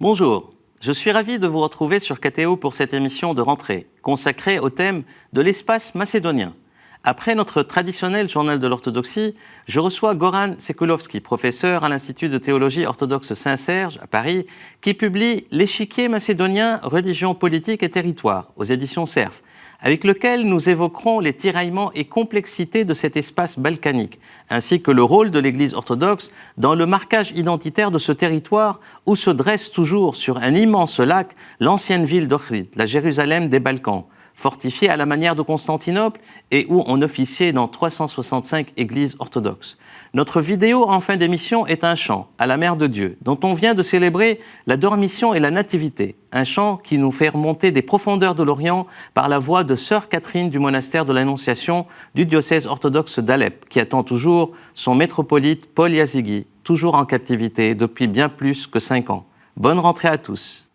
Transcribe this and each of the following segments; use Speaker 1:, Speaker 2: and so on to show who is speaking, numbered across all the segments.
Speaker 1: Bonjour, je suis ravi de vous retrouver sur KTO pour cette émission de rentrée, consacrée au thème de l'espace macédonien. Après notre traditionnel journal de l'orthodoxie, je reçois Goran Sekulovski, professeur à l'Institut de théologie orthodoxe Saint-Serge à Paris, qui publie L'échiquier macédonien, religion, politique et territoire aux éditions Cerf, avec lequel nous évoquerons les tiraillements et complexités de cet espace balkanique, ainsi que le rôle de l'Église orthodoxe dans le marquage identitaire de ce territoire où se dresse toujours sur un immense lac l'ancienne ville d'Ohrid, la Jérusalem des Balkans, fortifiée à la manière de Constantinople et où on officiait dans 365 églises orthodoxes. Notre vidéo en fin d'émission est un chant à la Mère de Dieu, dont on vient de célébrer la Dormition et la Nativité, un chant qui nous fait remonter des profondeurs de l'Orient par la voix de Sœur Catherine du monastère de l'Annonciation du diocèse orthodoxe d'Alep, qui attend toujours son métropolite Paul Yazigi, toujours en captivité depuis bien plus que 5 ans. Bonne rentrée à tous.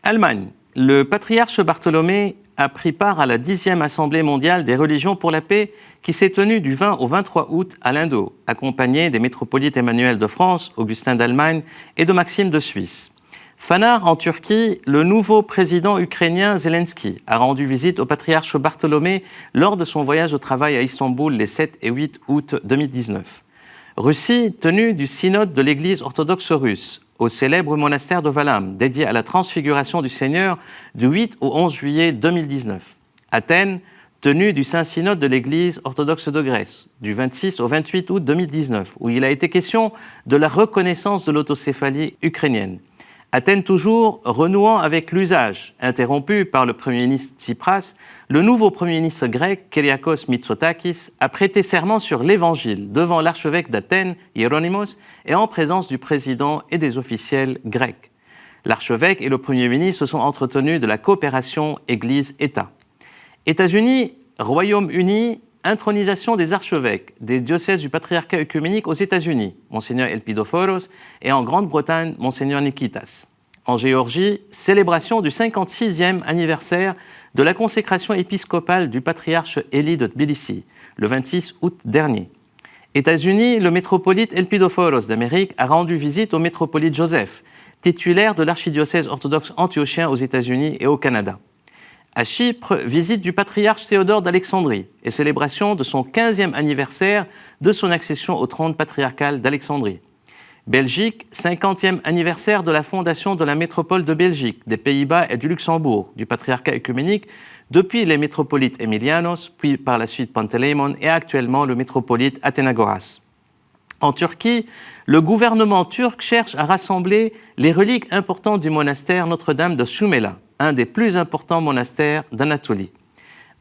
Speaker 1: Allemagne. Le patriarche Bartholomé a pris part à la 10e Assemblée mondiale des religions pour la paix qui s'est tenue du 20 au 23 août à l'Indo, accompagné des métropolites Emmanuel de France, Augustin d'Allemagne et de Maxime de Suisse. Fanar, en Turquie, le nouveau président ukrainien Zelensky a rendu visite au patriarche Bartholomé lors de son voyage de travail à Istanbul les 7 et 8 août 2019. Russie, tenue du synode de l'Église orthodoxe russe, au célèbre monastère de Valam, dédié à la transfiguration du Seigneur du 8 au 11 juillet 2019. Athènes, tenue du Saint-Synode de l'Église orthodoxe de Grèce, du 26 au 28 août 2019, où il a été question de la reconnaissance de l'autocéphalie ukrainienne. Athènes toujours, renouant avec l'usage, interrompu par le Premier ministre Tsipras, le nouveau Premier ministre grec, Kyriakos Mitsotakis, a prêté serment sur l'Évangile devant l'archevêque d'Athènes, Hieronymos, et en présence du président et des officiels grecs. L'archevêque et le Premier ministre se sont entretenus de la coopération Église-État. États-Unis, Royaume-Uni, intronisation des archevêques des diocèses du patriarcat œcuménique aux États-Unis, Monseigneur Elpidophoros, et en Grande-Bretagne, Monseigneur Nikitas. En Géorgie, célébration du 56e anniversaire de la consécration épiscopale du patriarche Élie de Tbilissi, le 26 août dernier. États-Unis, le métropolite Elpidophoros d'Amérique a rendu visite au métropolite Joseph, titulaire de l'archidiocèse orthodoxe antiochien aux États-Unis et au Canada. À Chypre, visite du patriarche Théodore d'Alexandrie et célébration de son 15e anniversaire de son accession au trône patriarcal d'Alexandrie. Belgique, 50e anniversaire de la fondation de la métropole de Belgique, des Pays-Bas et du Luxembourg, du patriarcat œcuménique, depuis les métropolites Emilianos, puis par la suite Panteleimon et actuellement le métropolite Athénagoras. En Turquie, le gouvernement turc cherche à rassembler les reliques importantes du monastère Notre-Dame de Sumela, un des plus importants monastères d'Anatolie.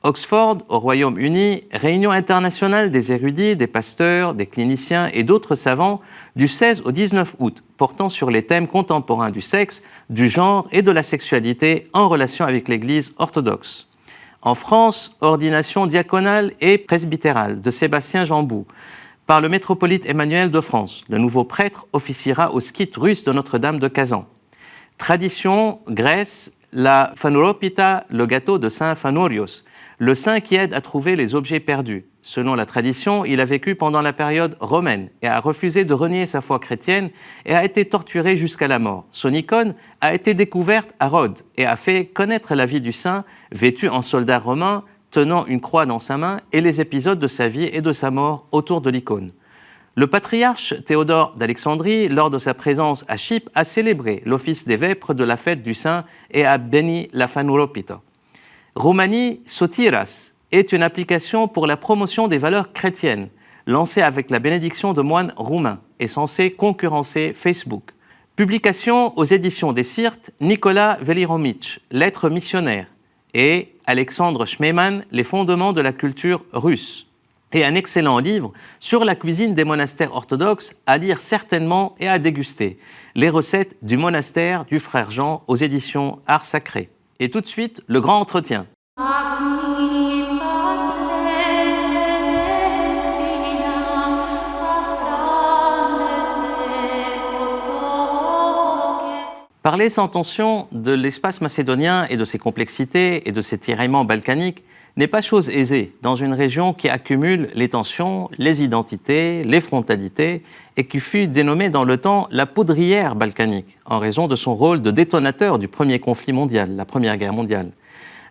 Speaker 1: Oxford, au Royaume-Uni, réunion internationale des érudits, des pasteurs, des cliniciens et d'autres savants du 16 au 19 août, portant sur les thèmes contemporains du sexe, du genre et de la sexualité en relation avec l'Église orthodoxe. En France, ordination diaconale et presbytérale de Sébastien Jambou par le métropolite Emmanuel de France. Le nouveau prêtre officiera au skite russe de Notre-Dame de Kazan. Tradition, Grèce, la Fanouropita, le gâteau de Saint Phanurios, le saint qui aide à trouver les objets perdus. Selon la tradition, il a vécu pendant la période romaine et a refusé de renier sa foi chrétienne et a été torturé jusqu'à la mort. Son icône a été découverte à Rhodes et a fait connaître la vie du saint, vêtu en soldat romain, tenant une croix dans sa main, et les épisodes de sa vie et de sa mort autour de l'icône. Le patriarche Théodore d'Alexandrie, lors de sa présence à Chypre, a célébré l'office des vêpres de la fête du Saint et a béni la Fanouropita. Roumanie Sotiras est une application pour la promotion des valeurs chrétiennes, lancée avec la bénédiction de moines roumains et censée concurrencer Facebook. Publication aux éditions des Sirtes, Nicolas Veliromic, Lettres missionnaires, et Alexandre Schmemann, Les fondements de la culture russe. Et un excellent livre sur la cuisine des monastères orthodoxes à lire certainement et à déguster. Les recettes du monastère du frère Jean aux éditions Art Sacré. Et tout de suite, le grand entretien. Parler sans tension de l'espace macédonien et de ses complexités et de ses tiraillements balkaniques n'est pas chose aisée dans une région qui accumule les tensions, les identités, les frontalités et qui fut dénommée dans le temps la poudrière balkanique en raison de son rôle de détonateur du premier conflit mondial, la Première Guerre mondiale.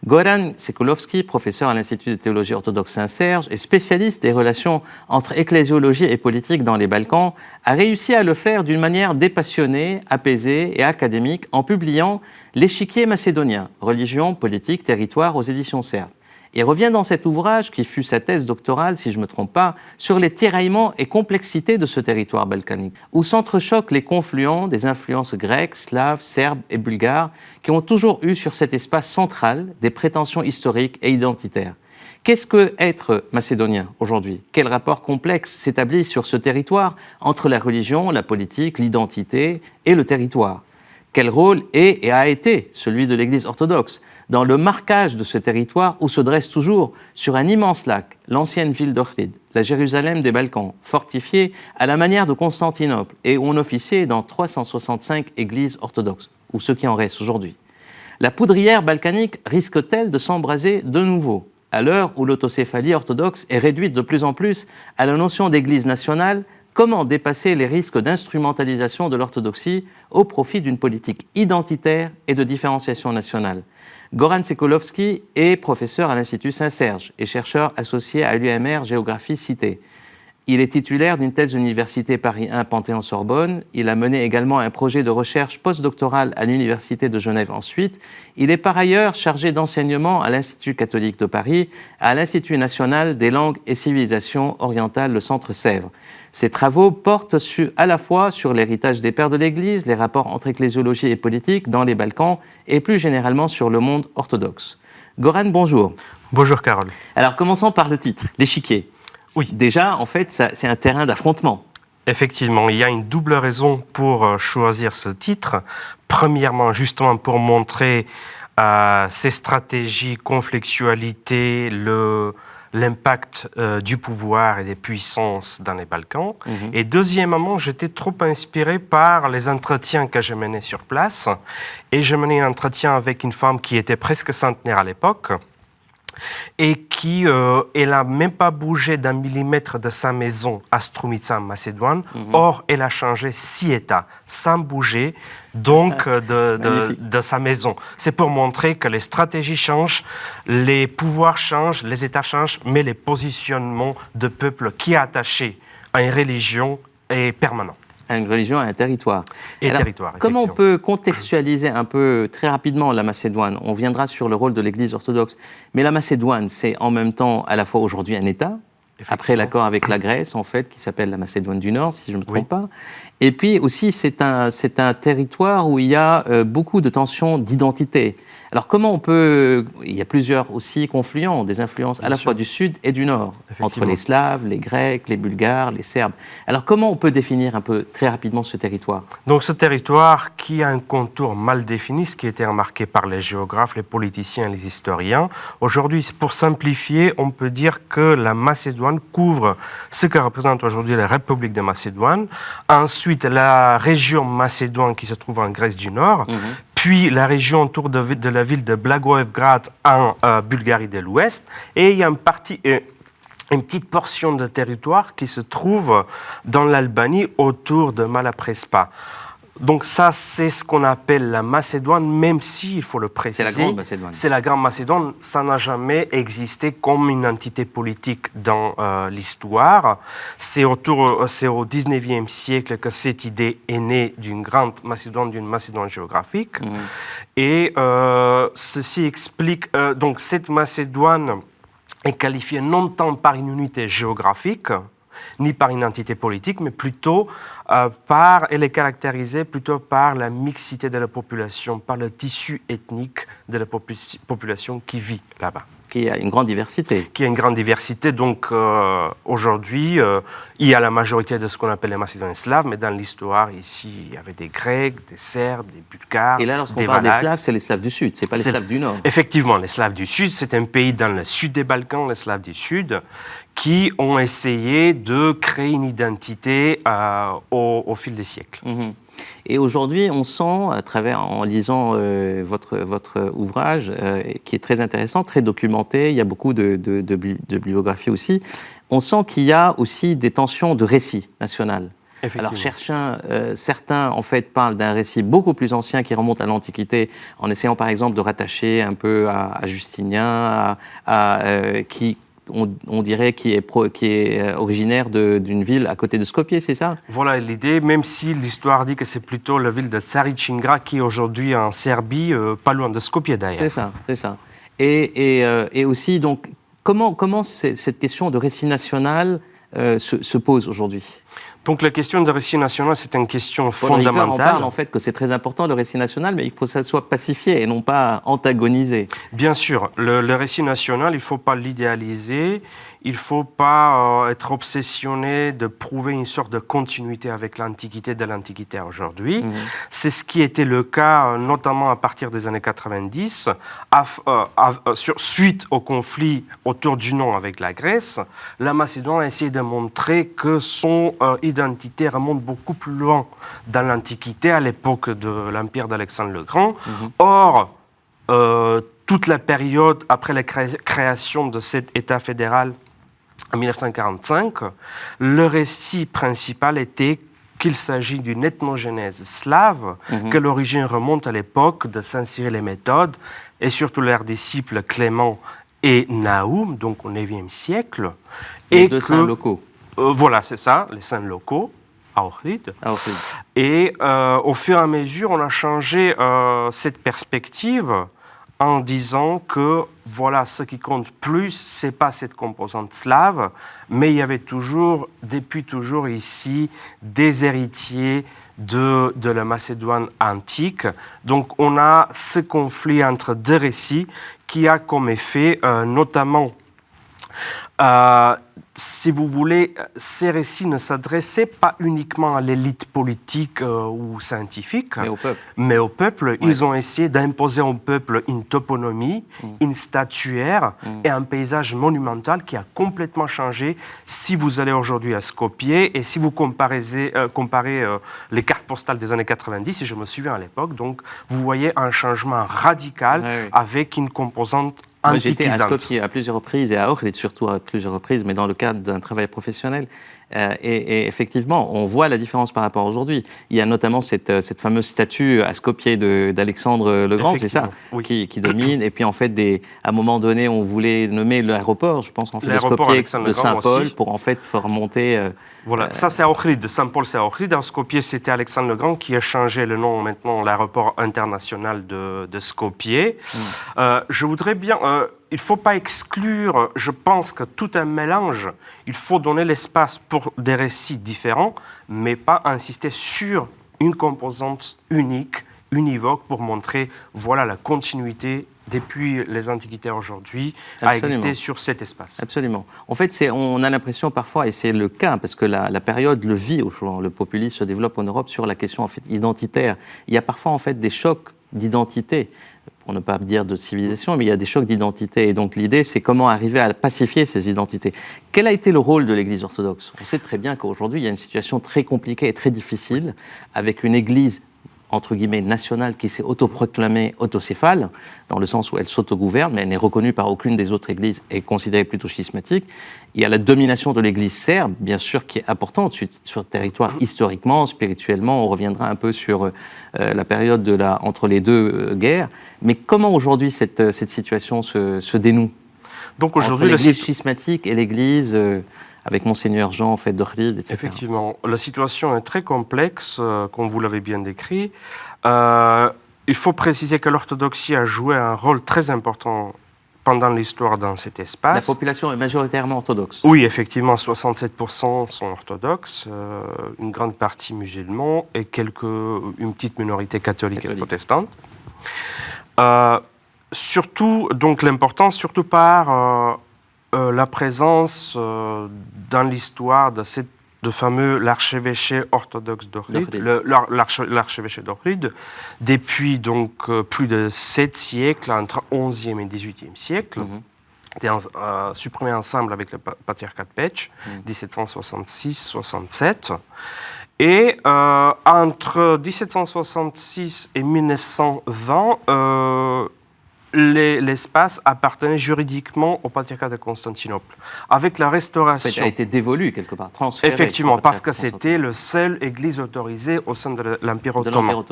Speaker 1: Goran Sekulovski, professeur à l'Institut de théologie orthodoxe Saint-Serge et spécialiste des relations entre ecclésiologie et politique dans les Balkans, a réussi à le faire d'une manière dépassionnée, apaisée et académique en publiant L'échiquier macédonien, religion, politique, territoire aux éditions Serves. Il revient dans cet ouvrage, qui fut sa thèse doctorale, si je ne me trompe pas, sur les tiraillements et complexités de ce territoire balkanique, où s'entrechoquent les confluents des influences grecques, slaves, serbes et bulgares, qui ont toujours eu sur cet espace central des prétentions historiques et identitaires. Qu'est-ce que être macédonien aujourd'hui? Quel rapport complexe s'établit sur ce territoire entre la religion, la politique, l'identité et le territoire? Quel rôle est et a été celui de l'Église orthodoxe dans le marquage de ce territoire où se dresse toujours, sur un immense lac, l'ancienne ville d'Ohrid, la Jérusalem des Balkans, fortifiée à la manière de Constantinople et où on officiait dans 365 églises orthodoxes, ou ce qui en reste aujourd'hui. La poudrière balkanique risque-t-elle de s'embraser de nouveau, à l'heure où l'autocéphalie orthodoxe est réduite de plus en plus à la notion d'église nationale? Comment dépasser les risques d'instrumentalisation de l'orthodoxie au profit d'une politique identitaire et de différenciation nationale? Goran Sekulovski est professeur à l'Institut Saint-Serge et chercheur associé à l'UMR Géographie Cité. Il est titulaire d'une thèse d'université Paris 1 Panthéon-Sorbonne. Il a mené également un projet de recherche postdoctorale à l'Université de Genève ensuite. Il est par ailleurs chargé d'enseignement à l'Institut catholique de Paris, à l'Institut national des langues et civilisations orientales, le Centre Sèvres. Ses travaux portent à la fois sur l'héritage des pères de l'Église, les rapports entre ecclésiologie et politique dans les Balkans et plus généralement sur le monde orthodoxe. Goran, bonjour.
Speaker 2: Bonjour Carole.
Speaker 1: Alors commençons par le titre, l'échiquier.
Speaker 2: Oui.
Speaker 1: Déjà, en fait, c'est un terrain d'affrontement.
Speaker 2: Effectivement, il y a une double raison pour choisir ce titre. Premièrement, justement pour montrer ces stratégies, conflictualité, l'impact du pouvoir et des puissances dans les Balkans. Et deuxièmement, j'étais trop inspiré par les entretiens que je menais sur place. Et je menais un entretien avec une femme qui était presque centenaire à l'époque et qui, elle n'a même pas bougé d'un millimètre de sa maison à Strumitsa, en Macédoine. Or, elle a changé 6 États, sans bouger donc de sa maison. C'est pour montrer que les stratégies changent, les pouvoirs changent, les États changent, mais les positionnements de peuple qui est attaché à une religion est permanent.
Speaker 1: À une religion, à un territoire. Alors,
Speaker 2: territoire,
Speaker 1: comment on peut contextualiser un peu, très rapidement, la Macédoine? On viendra sur le rôle de l'Église orthodoxe. Mais la Macédoine, c'est en même temps, à la fois aujourd'hui un État, après l'accord avec la Grèce, en fait, qui s'appelle la Macédoine du Nord, si je ne me trompe pas. Et puis aussi, c'est un territoire où il y a beaucoup de tensions d'identité. Alors comment on peut... Il y a plusieurs aussi confluents, des influences à la fois du Sud et du Nord, entre les Slaves, les Grecs, les Bulgares, les Serbes. Alors comment on peut définir un peu, très rapidement, ce territoire?
Speaker 2: Donc ce territoire qui a un contour mal défini, ce qui a été remarqué par les géographes, les politiciens et les historiens. Aujourd'hui, pour simplifier, on peut dire que la Macédoine couvre ce que représente aujourd'hui la République de Macédoine, ensuite la région Macédoine qui se trouve en Grèce du Nord, puis la région autour de la ville de Blagoevgrad en Bulgarie de l'Ouest, et il y a une petite portion de territoire qui se trouve dans l'Albanie autour de Malaprespa. Donc ça, c'est ce qu'on appelle la Macédoine, même si, il faut le préciser,
Speaker 1: c'est la Grande Macédoine.
Speaker 2: C'est la Grande Macédoine. Ça n'a jamais existé comme une entité politique dans l'histoire. C'est au 19e siècle que cette idée est née d'une Grande Macédoine, d'une Macédoine géographique. Et ceci explique, donc cette Macédoine est qualifiée non tant par une unité géographique, ni par une entité politique, mais plutôt elle est caractérisée plutôt par la mixité de la population, par le tissu ethnique de la population qui vit là-bas.
Speaker 1: Qui a une grande diversité.
Speaker 2: Qui a une grande diversité. Donc aujourd'hui, il y a la majorité de ce qu'on appelle les Macédoniens slaves, mais dans l'histoire, ici, il y avait des Grecs, des Serbes, des Bulgares,
Speaker 1: et là, lorsqu'on parle des Slaves, c'est les Slaves du Sud, c'est pas les Slaves du Nord.
Speaker 2: Effectivement, les Slaves du Sud, c'est un pays dans le sud des Balkans, les Slaves du Sud, qui ont essayé de créer une identité au fil des siècles.
Speaker 1: Et aujourd'hui, on sent, en lisant votre ouvrage, qui est très intéressant, très documenté, il y a beaucoup de bibliographies aussi, on sent qu'il y a aussi des tensions de récit national. Alors certains, en fait, parlent d'un récit beaucoup plus ancien qui remonte à l'Antiquité, en essayant par exemple de rattacher un peu à Justinien, qui, on dirait, qui est originaire d'une ville à côté de Skopje, c'est ça?
Speaker 2: Voilà l'idée, même si l'histoire dit que c'est plutôt la ville de Tsaričingrad qui est aujourd'hui en Serbie, pas loin de Skopje d'ailleurs.
Speaker 1: C'est ça, c'est ça. Et aussi, donc, comment cette question de récit national se pose aujourd'hui?
Speaker 2: Donc la question du récit national, c'est une question fondamentale.
Speaker 1: On parle en fait que c'est très important le récit national, mais il faut que ça soit pacifié et non pas antagonisé.
Speaker 2: Bien sûr, le récit national, il ne faut pas l'idéaliser, il ne faut pas être obsessionné de prouver une sorte de continuité avec l'Antiquité de l'Antiquité à aujourd'hui. C'est ce qui était le cas notamment à partir des années 90, suite au conflit autour du nom avec la Grèce. La Macédoine a essayé de montrer que son identité remonte beaucoup plus loin dans l'Antiquité, à l'époque de l'Empire d'Alexandre le Grand. Or, toute la période après la création de cet État fédéral en 1945, le récit principal était qu'il s'agit d'une ethnogénèse slave, que l'origine remonte à l'époque de Saint-Cyril et Méthode, et surtout leurs disciples Clément et Naoum, donc au IXe siècle.
Speaker 1: Et deux saints locaux.
Speaker 2: Voilà, c'est ça, les saints locaux, à Ohrid. Et au fur et à mesure, on a changé cette perspective en disant que voilà, ce qui compte plus, c'est pas cette composante slave, mais il y avait toujours, depuis toujours ici, des héritiers de la Macédoine antique. Donc on a ce conflit entre deux récits qui a comme effet notamment, si vous voulez, ces récits ne s'adressaient pas uniquement à l'élite politique ou scientifique, mais au peuple. Ouais. Ils ont essayé d'imposer au peuple une toponymie, une statuaire et un paysage monumental qui a complètement changé. Si vous allez aujourd'hui à Skopje et si vous comparez les cartes postales des années 90, si je me souviens à l'époque, donc vous voyez un changement radical avec une composante.
Speaker 1: Moi, j'étais à Skopje à plusieurs reprises et à Ohrid surtout à plusieurs reprises, mais dans le cadre d'un travail professionnel. Et effectivement, on voit la différence par rapport à aujourd'hui. Il y a notamment cette fameuse statue à Skopje d'Alexandre le Grand, c'est ça, qui domine. Et puis en fait, à un moment donné, on voulait nommer l'aéroport, je pense en fait, de Skopje, de Saint-Paul, pour en fait faire remonter.
Speaker 2: Voilà, ça c'est à Ohrid, de Saint-Paul c'est à Ohrid. À Skopje, c'était Alexandre le Grand qui a changé le nom maintenant, l'aéroport international de Skopje. Je voudrais bien. Il ne faut pas exclure, je pense que tout un mélange, il faut donner l'espace pour des récits différents, mais pas insister sur une composante unique, univoque, pour montrer, voilà, la continuité depuis les Antiquités aujourd'hui à exister sur cet espace.
Speaker 1: Absolument. En fait, on a l'impression parfois, et c'est le cas, parce que la période le vit, le populisme se développe en Europe sur la question en fait, identitaire. Il y a parfois en fait des chocs d'identité, pour ne pas dire de civilisation, mais il y a des chocs d'identité. Et donc l'idée, c'est comment arriver à pacifier ces identités. Quel a été le rôle de l'Église orthodoxe? On sait très bien qu'aujourd'hui, il y a une situation très compliquée et très difficile, avec une Église entre guillemets nationale qui s'est autoproclamée autocéphale, dans le sens où elle s'autogouverne, mais elle n'est reconnue par aucune des autres églises et est considérée plutôt schismatique. Il y a la domination de l'église serbe, bien sûr, qui est importante sur le territoire historiquement, spirituellement. On reviendra un peu sur la période entre les deux guerres. Mais comment aujourd'hui cette situation se dénoue? Donc aujourd'hui, l'église schismatique et l'église... avec Monseigneur Jean, en fait, d'Ohrid, etc.
Speaker 2: Effectivement, la situation est très complexe, comme vous l'avez bien décrit. Il faut préciser que l'orthodoxie a joué un rôle très important pendant l'histoire dans cet espace.
Speaker 1: La population est majoritairement orthodoxe.
Speaker 2: Oui, effectivement, 67% sont orthodoxes, une grande partie musulmans et une petite minorité catholique et protestante. Surtout, donc l'importance, surtout par... la présence dans l'histoire de fameux l'archevêché orthodoxe d'Ohrid, l'archevêché d'Ohrid, depuis donc plus de 7 siècles, entre 11e et 18e siècle, supprimé ensemble avec le patriarcat de Pécs, 1766-67. Et entre 1766 et 1920, l'espace appartenait juridiquement au patriarcat de Constantinople. Avec la restauration...
Speaker 1: Ça a été dévolu quelque part, transféré.
Speaker 2: Effectivement, parce que c'était la seule église autorisée au sein de l'Empire ottoman.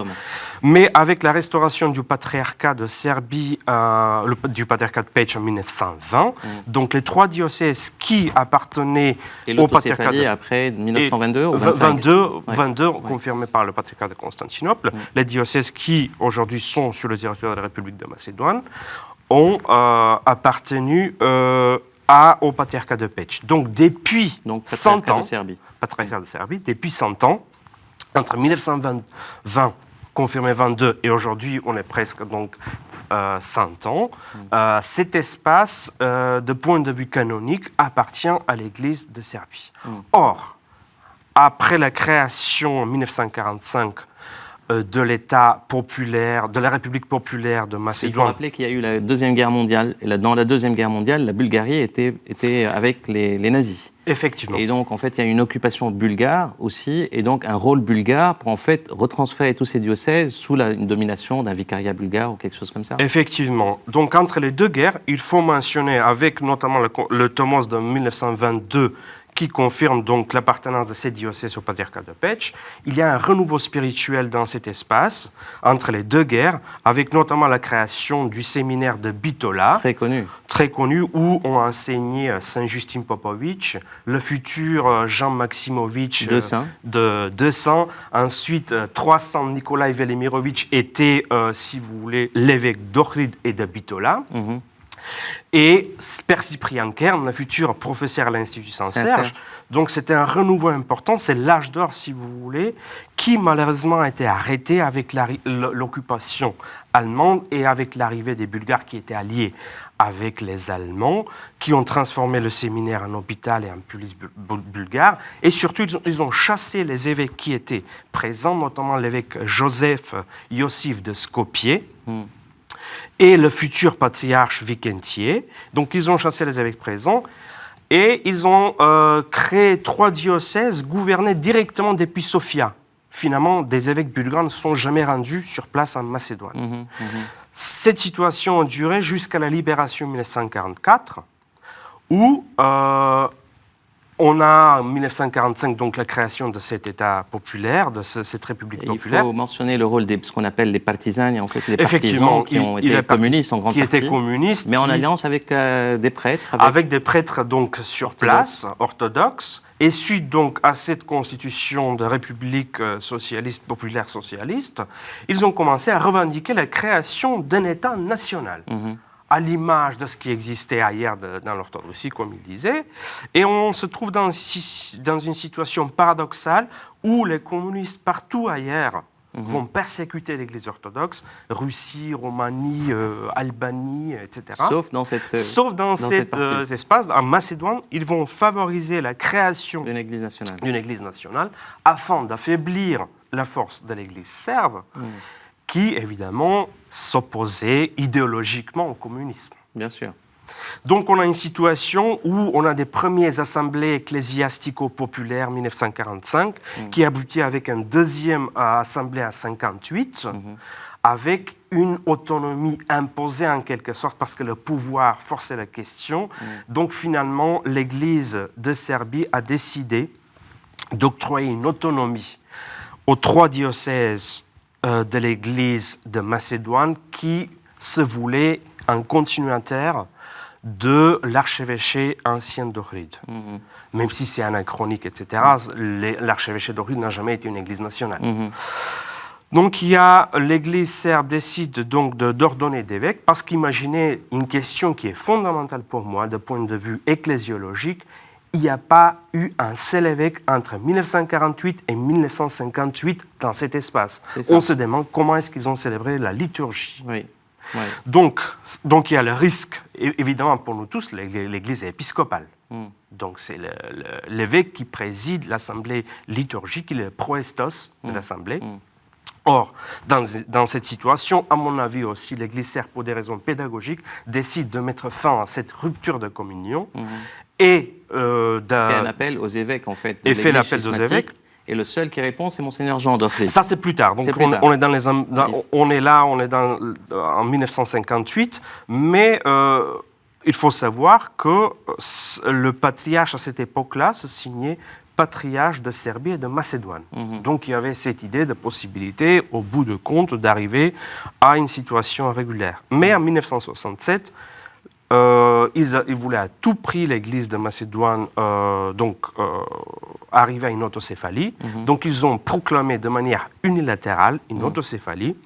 Speaker 2: Mais avec la restauration du patriarcat de Serbie, du patriarcat de Peć en 1920, donc les 3 diocèses qui appartenaient au patriarcat de...
Speaker 1: après 1922 ou
Speaker 2: 22, confirmés par le patriarcat de Constantinople, les diocèses qui aujourd'hui sont sur le territoire de la République de Macédoine, ont appartenu au patriarcat de Peć. Donc, depuis 100 ans, patriarcat de Serbie, depuis 100 ans, entre 1920, confirmé 22, et aujourd'hui, on est presque donc 100 ans, cet espace, de point de vue canonique, appartient à l'Église de Serbie. Or, après la création en 1945 de l'État populaire, de la République populaire de Macédoine.
Speaker 1: Il faut rappeler qu'il y a eu la Deuxième Guerre mondiale. Et dans la Deuxième Guerre mondiale, la Bulgarie était avec les nazis.
Speaker 2: Effectivement.
Speaker 1: Et donc, en fait, il y a une occupation bulgare aussi, et donc un rôle bulgare pour, en fait, retransférer tous ces diocèses sous une domination d'un vicariat bulgare ou quelque chose comme ça.
Speaker 2: Effectivement. Donc, entre les 2 guerres, il faut mentionner, avec notamment le Tomos de 1922, qui confirme donc l'appartenance de ces diocèses au patriarcat de Peć, il y a un renouveau spirituel dans cet espace, entre les 2 guerres, avec notamment la création du séminaire de Bitola. Très connu, où ont enseigné Saint Justin Popović, le futur Jean Maximovitch de 200. Ensuite, 300, Nikolai Velimirovitch était, si vous voulez, l'évêque d'Ohrid et de Bitola. Et Père Cyprien Kern, le futur professeur à l'Institut Saint-Serge. Donc c'était un renouveau important, c'est l'âge d'or, si vous voulez, qui malheureusement a été arrêté avec l'occupation allemande et avec l'arrivée des Bulgares qui étaient alliés avec les Allemands, qui ont transformé le séminaire en hôpital et en police bulgare. Et surtout, ils ont chassé les évêques qui étaient présents, notamment l'évêque Joseph Iosif de Skopje, et le futur patriarche Vicentier. Donc, ils ont chassé les évêques présents et ils ont créé 3 diocèses gouvernés directement depuis Sofia. Finalement, des évêques bulgares ne sont jamais rendus sur place en Macédoine. Cette situation a duré jusqu'à la libération 1944, où on a en 1945 donc la création de cet État populaire, de cette République populaire.
Speaker 1: Il faut mentionner le rôle de ce qu'on appelle les partisans, en fait les partisans qui ont été communistes en grande partie,
Speaker 2: étaient communistes,
Speaker 1: mais en alliance avec des prêtres.
Speaker 2: Avec des prêtres donc sur place, orthodoxes, et suite donc à cette constitution de République socialiste, populaire socialiste, ils ont commencé à revendiquer la création d'un État national. À l'image de ce qui existait ailleurs dans l'orthodoxie, comme il disait. Et on se trouve dans une situation paradoxale où les communistes partout ailleurs vont persécuter l'Église orthodoxe, Russie, Roumanie, Albanie, etc.
Speaker 1: Sauf dans cet
Speaker 2: espace, en Macédoine, ils vont favoriser la création
Speaker 1: d'une Église
Speaker 2: nationale afin d'affaiblir la force de l'Église serbe, qui, évidemment, s'opposait idéologiquement au communisme.
Speaker 1: Bien sûr.
Speaker 2: Donc, on a une situation où on a des premières assemblées ecclésiastico-populaires 1945, qui aboutit avec une deuxième assemblée en 1958, avec une autonomie imposée en quelque sorte, parce que le pouvoir forçait la question. Donc, finalement, l'Église de Serbie a décidé d'octroyer une autonomie aux 3 diocèses de l'Église de Macédoine qui se voulait un continuataire de l'archevêché ancien d'Ohrid. Même si c'est anachronique, etc., l'archevêché d'Ohrid n'a jamais été une église nationale. Donc l'Église serbe décide donc d'ordonner d'évêques, parce qu'imaginez une question qui est fondamentale pour moi, de point de vue ecclésiologique, il n'y a pas eu un seul évêque entre 1948 et 1958 dans cet espace. On se demande comment est-ce qu'ils ont célébré la liturgie. Donc il y a le risque, évidemment pour nous tous, l'Église est épiscopale. Donc c'est l'évêque qui préside l'assemblée liturgique, il est le proestos de l'assemblée. Or, dans cette situation, à mon avis aussi, l'Église serbe, pour des raisons pédagogiques, décide de mettre fin à cette rupture de communion et
Speaker 1: fait un appel aux évêques, en fait.
Speaker 2: Et fait l'appel aux évêques.
Speaker 1: Et le seul qui répond, c'est Monseigneur Jean d'Offry.
Speaker 2: Ça, c'est plus tard. Donc, on est dans les, on est là, on est en 1958, mais il faut savoir que le patriarche à cette époque-là se signait patriarche de Serbie et de Macédoine. Donc, il y avait cette idée de possibilité, au bout de compte, d'arriver à une situation régulière. Mais en 1967, ils voulaient à tout prix, l'Église de Macédoine, arriver à une autocéphalie. Donc, ils ont proclamé de manière unilatérale une autocéphalie.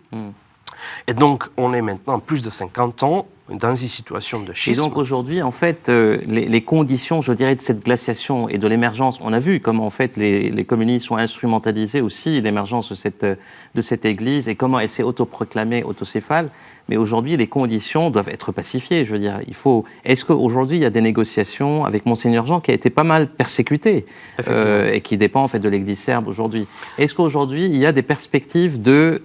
Speaker 2: Et donc, on est maintenant plus de 50 ans dans une situation de schisme.
Speaker 1: Et donc aujourd'hui, en fait, les conditions, je dirais, de cette glaciation et de l'émergence, on a vu comment en fait les communistes ont instrumentalisé aussi l'émergence de cette Église et comment elle s'est autoproclamée autocéphale. Mais aujourd'hui, les conditions doivent être pacifiées. Je veux dire, Est-ce qu'aujourd'hui, il y a des négociations avec Monseigneur Jean qui a été pas mal persécuté et qui dépend en fait de l'Église serbe aujourd'hui. Est-ce qu'aujourd'hui, il y a des perspectives de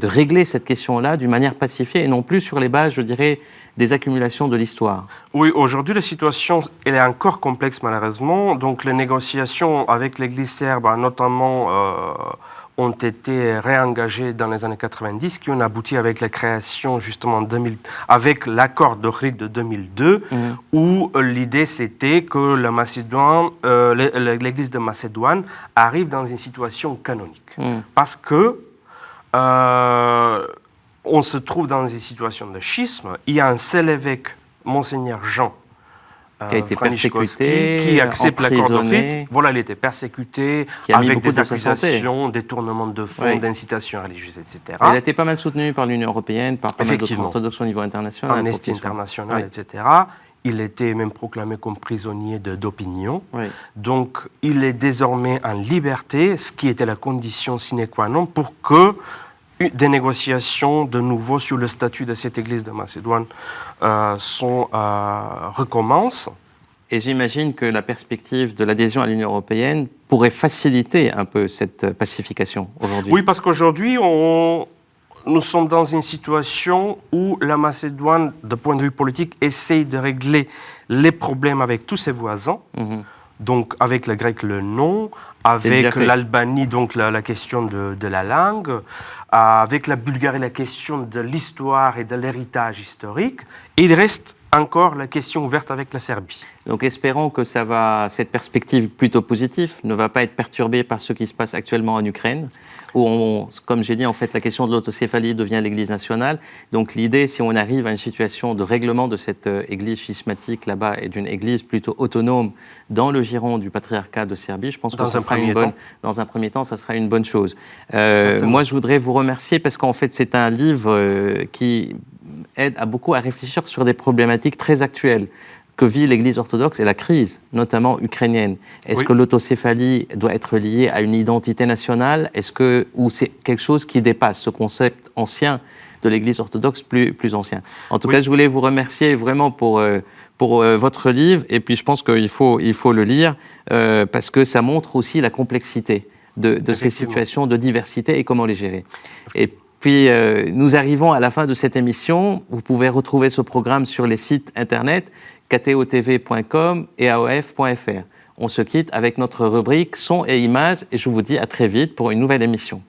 Speaker 1: régler cette question-là d'une manière pacifiée et non plus sur les bases, je dirais, des accumulations de l'histoire?
Speaker 2: Oui, aujourd'hui, la situation elle est encore complexe, malheureusement. Donc, les négociations avec l'Église serbe, notamment, ont été réengagées dans les années 90, qui ont abouti avec la création, justement, avec l'accord d'Ohrid de 2002, où l'idée, c'était que l'Église de Macédoine arrive dans une situation canonique. Parce que on se trouve dans une situation de schisme. Il y a un seul évêque, Monseigneur Jean,
Speaker 1: qui a été persécuté,
Speaker 2: qui accepte l'accord d'Ohrid. Voilà, il était persécuté avec des accusations, détournement de fonds, d'incitation religieuse, etc.
Speaker 1: Il a été pas mal soutenu par l'Union européenne, par pas mal d'autres orthodoxes au niveau international.
Speaker 2: Amnesty International, etc. Il était même proclamé comme prisonnier d'opinion. Donc, il est désormais en liberté, ce qui était la condition sine qua non pour que des négociations de nouveau sur le statut de cette Église de Macédoine recommencent.
Speaker 1: Et j'imagine que la perspective de l'adhésion à l'Union européenne pourrait faciliter un peu cette pacification aujourd'hui.
Speaker 2: Oui, parce qu'aujourd'hui, nous sommes dans une situation où la Macédoine, de point de vue politique, essaye de régler les problèmes avec tous ses voisins. Donc, avec la Grèce, le non. Avec l'Albanie, donc la question de la langue. Avec la Bulgarie, la question de l'histoire et de l'héritage historique. Et il reste encore la question ouverte avec la Serbie.
Speaker 1: Donc espérons que cette perspective plutôt positive ne va pas être perturbée par ce qui se passe actuellement en Ukraine, où, comme j'ai dit, en fait, la question de l'autocéphalie devient l'Église nationale. Donc l'idée, si on arrive à une situation de règlement de cette Église schismatique là-bas et d'une Église plutôt autonome dans le giron du patriarcat de Serbie, je pense que dans un premier temps, ça sera une bonne chose. Moi, je voudrais vous remercier parce qu'en fait, c'est un livre qui aide beaucoup à réfléchir sur des problématiques très actuelles que vit l'Église orthodoxe et la crise, notamment ukrainienne. Est-ce que l'autocéphalie doit être liée à une identité nationale? Ou c'est quelque chose qui dépasse ce concept ancien de l'Église orthodoxe plus ancien? En tout cas, je voulais vous remercier vraiment pour votre livre, et puis je pense qu'il faut le lire parce que ça montre aussi la complexité de ces situations de diversité et comment les gérer. Et puis, nous arrivons à la fin de cette émission. Vous pouvez retrouver ce programme sur les sites internet ktotv.com et aof.fr. On se quitte avec notre rubrique Son et images et je vous dis à très vite pour une nouvelle émission.